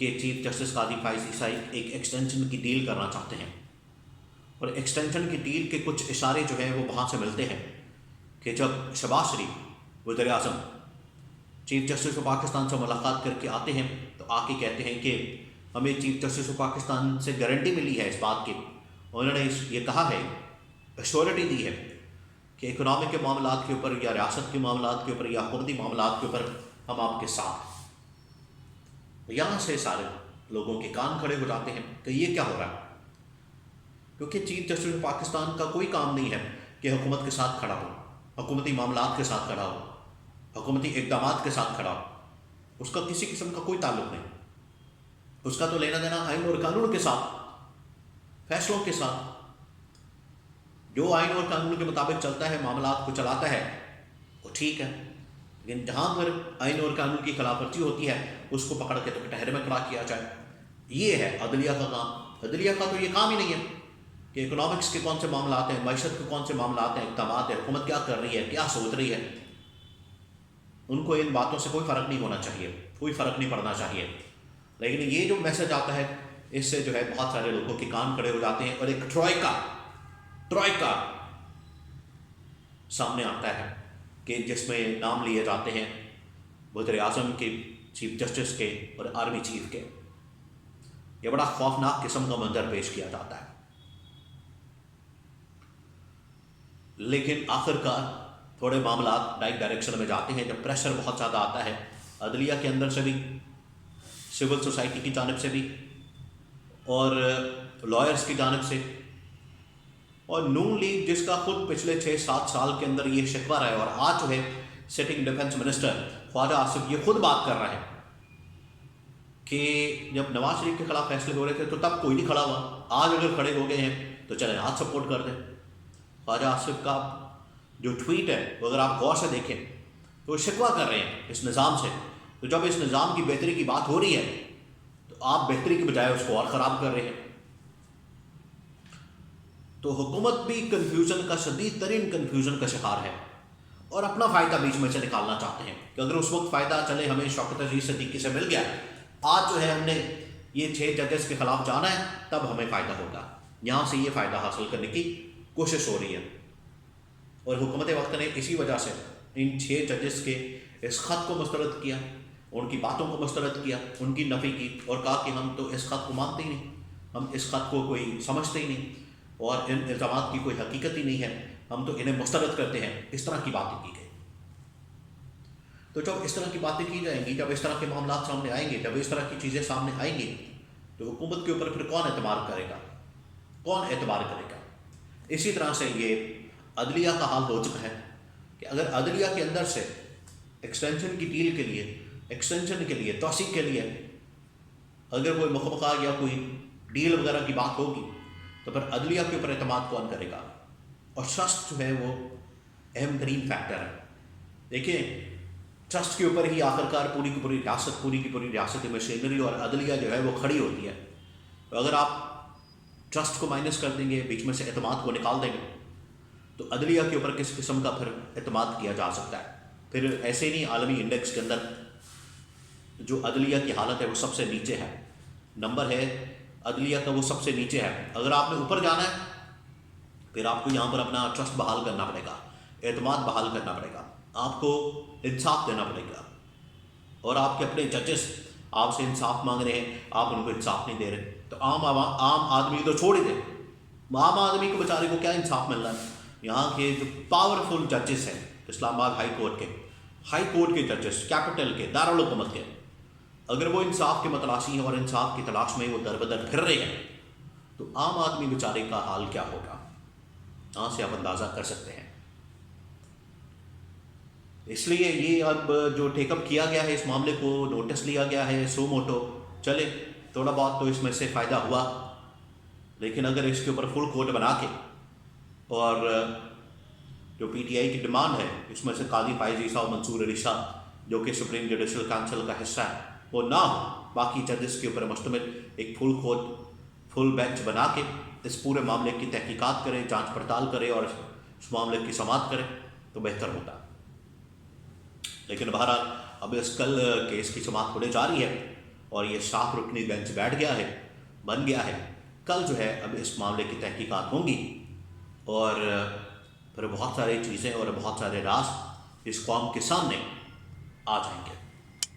کہ chief justice قاضی فائز عیسیٰ ایک extension کی ڈیل کرنا چاہتے ہیں، اور ایکسٹینشن کی ڈیل کے کچھ اشارے جو ہیں وہ وہاں سے ملتے ہیں کہ جب شہباز شریف وزیر اعظم چیف جسٹس آف پاکستان سے ملاقات کر کے آتے ہیں تو آ کے کہتے ہیں کہ ہمیں چیف جسٹس آف پاکستان سے گارنٹی ملی ہے اس بات کی، انہوں نے یہ کہا ہے، ایشورٹی دی ہے کہ اکنامک کے معاملات کے اوپر یا ریاست کے معاملات کے اوپر یا حکومتی معاملات کے اوپر ہم آپ کے ساتھ ہیں۔ یہاں سے سارے لوگوں کے کان کھڑے ہو جاتے ہیں کہ یہ کیا ہو رہا ہے، کیونکہ چیف جسٹس آف پاکستان کا کوئی کام نہیں ہے کہ حکومت کے ساتھ کھڑا ہو، حکومتی معاملات کے ساتھ کھڑا ہو، حکومتی اقدامات کے ساتھ کھڑا ہو، اس کا کسی قسم کا کوئی تعلق نہیں، اس کا تو لینا دینا آئین اور قانون کے ساتھ، فیصلوں کے ساتھ، جو آئین اور قانون کے مطابق چلتا ہے، معاملات کو چلاتا ہے وہ ٹھیک ہے، لیکن جہاں پر آئین اور قانون کی خلاف ورزی ہوتی ہے اس کو پکڑ کے تو کٹہرے میں کھڑا کیا جائے۔ یہ ہے عدلیہ کا کام۔ عدلیہ کا تو یہ کام ہی نہیں ہے کہ اکنامکس کے کون سے معاملات ہیں، معیشت کے کون سے معاملات ہیں، اقدامات ہیں، حکومت کیا کر رہی ہے، کیا سوچ رہی ہے، ان کو ان باتوں سے کوئی فرق نہیں ہونا چاہیے، کوئی فرق نہیں پڑنا چاہیے۔ لیکن یہ جو میسج آتا ہے اس سے جو ہے بہت سارے لوگوں کے کان کھڑے ہو جاتے ہیں، اور ایک ٹرائکا سامنے آتا ہے کہ جس میں نام لیے جاتے ہیں وزیر اعظم کے، چیف جسٹس کے اور آرمی چیف کے۔ یہ بڑا خوفناک قسم کا منظر پیش کیا جاتا ہے، لیکن آخر کار تھوڑے معاملات رائٹ ڈائریکشن میں جاتے ہیں جب پریشر بہت زیادہ آتا ہے عدلیہ کے اندر سے بھی، سول سوسائٹی کی جانب سے بھی، اور لائرز کی جانب سے، اور نون لیگ جس کا خود پچھلے 6-7 سال کے اندر یہ شکوہ رہا ہے، اور آج جو ہے سٹنگ ڈیفنس منسٹر خواجہ آصف یہ خود بات کر رہا ہے کہ جب نواز شریف کے خلاف فیصلے ہو رہے تھے تو تب کوئی نہیں کھڑا ہوا، آج اگر کھڑے ہو گئے ہیں تو چلیں آج سپورٹ کر دیں۔ خواجہ آصف کا جو ٹویٹ ہے وہ اگر آپ غور سے دیکھیں تو وہ شکوہ کر رہے ہیں اس نظام سے، تو جب اس نظام کی بہتری کی بات ہو رہی ہے تو آپ بہتری کی بجائے اس کو اور خراب کر رہے ہیں۔ تو حکومت بھی کنفیوژن کا، شدید ترین کنفیوژن کا شکار ہے، اور اپنا فائدہ بیچ میں سے نکالنا چاہتے ہیں کہ اگر اس وقت فائدہ چلے ہمیں شوکت عزیز صدیقی سے مل گیا، آج جو ہے ہم نے یہ 6 ججز کے خلاف جانا ہے تب ہمیں فائدہ ہوگا، یہاں سے یہ فائدہ حاصل کرنے کی کوشش ہو رہی ہے۔ اور حکومت وقت نے اسی وجہ سے ان 6 ججز کے اس خط کو مسترد کیا، ان کی باتوں کو مسترد کیا، ان کی نفی کی، اور کہا کہ ہم تو اس خط کو مانتے ہی نہیں، ہم اس خط کو کوئی سمجھتے ہی نہیں، اور ان الزامات کی کوئی حقیقت ہی نہیں ہے، ہم تو انہیں مسترد کرتے ہیں۔ اس طرح کی باتیں کی گئی۔ تو جب اس طرح کی باتیں کی جائیں گی، جب اس طرح کے معاملات سامنے آئیں گے، جب اس طرح کی چیزیں سامنے آئیں گی تو حکومت کے اوپر پھر کون اعتماد کرے گا، کون اعتبار کرے گا؟ اسی طرح سے یہ عدلیہ کا حال ہو چکا ہے کہ اگر عدلیہ کے اندر سے ایکسٹینشن کی ڈیل کے لیے، ایکسٹینشن کے لیے، توسیع کے لیے اگر کوئی مخبقہ یا کوئی ڈیل وغیرہ کی بات ہوگی تو پھر عدلیہ کے اوپر اعتماد کون کرے گا؟ اور ٹرسٹ جو ہے وہ اہم ترین فیکٹر ہے۔ دیکھیں ٹرسٹ کے اوپر ہی آخر کار پوری کی پوری ریاست مشینری اور عدلیہ جو ہے وہ کھڑی ہوتی ہے۔ تو اگر آپ ٹرسٹ کو مائنس کر دیں گے، بیچ میں سے اعتماد کو نکال دیں گے، تو عدلیہ کے اوپر کس قسم کا پھر اعتماد کیا جا سکتا ہے؟ پھر ایسے نہیں عالمی انڈیکس کے اندر جو عدلیہ کی حالت ہے وہ سب سے نیچے ہے، نمبر ہے عدلیہ کا وہ سب سے نیچے ہے۔ اگر آپ نے اوپر جانا ہے پھر آپ کو یہاں پر اپنا ٹرسٹ بحال کرنا پڑے گا، اعتماد بحال کرنا پڑے گا، آپ کو انصاف دینا پڑے گا، اور آپ کے اپنے ججز آپ سے انصاف مانگ رہے ہیں، آپ ان کو انصاف نہیں دے رہے، تو عام آدمی تو چھوڑ ہی دیں، عام آدمی کو بیچارے کو کیا انصاف مل رہا ہے؟ یہاں کے جو پاورفل ججز ہیں اسلام آباد ہائی کورٹ کے ججز، کیپٹل کے، دارالحکومت کے، اگر وہ انصاف کے متلاشی ہیں اور انصاف کی تلاش میں وہ در بدر پھر رہے ہیں تو عام آدمی بیچارے کا حال کیا ہوگا؟ یہاں سے آپ اندازہ کر سکتے ہیں۔ اس لیے یہ اب جو ٹیک اپ کیا گیا ہے اس معاملے کو، نوٹس لیا گیا ہے سو موٹو، چلے تھوڑا بہت تو اس میں سے فائدہ ہوا، لیکن اگر اس کے اوپر فل کوٹ بنا کے اور جو پی ٹی آئی کی ڈیمانڈ ہے اس میں سے قاضی فائز عیسیٰ اور منصور علی شاہ جو کہ سپریم جوڈیشل کونسل کا حصہ ہے وہ نہ ہو، باقی ججز کے اوپر مشتمل ایک فل بینچ بنا کے اس پورے معاملے کی تحقیقات کرے، جانچ پڑتال کرے اور اس معاملے کی سماعت کرے تو بہتر ہوتا۔ لیکن بہرحال اب اس کل کیس کی سماعت ہونے جا رہی ہے اور یہ 7 رکنی بینچ بیٹھ گیا ہے، بن گیا ہے۔ کل جو ہے اب اس معاملے کی تحقیقات ہوں گی اور پھر بہت ساری چیزیں اور بہت سارے راز اس قوم کے سامنے آ جائیں گے۔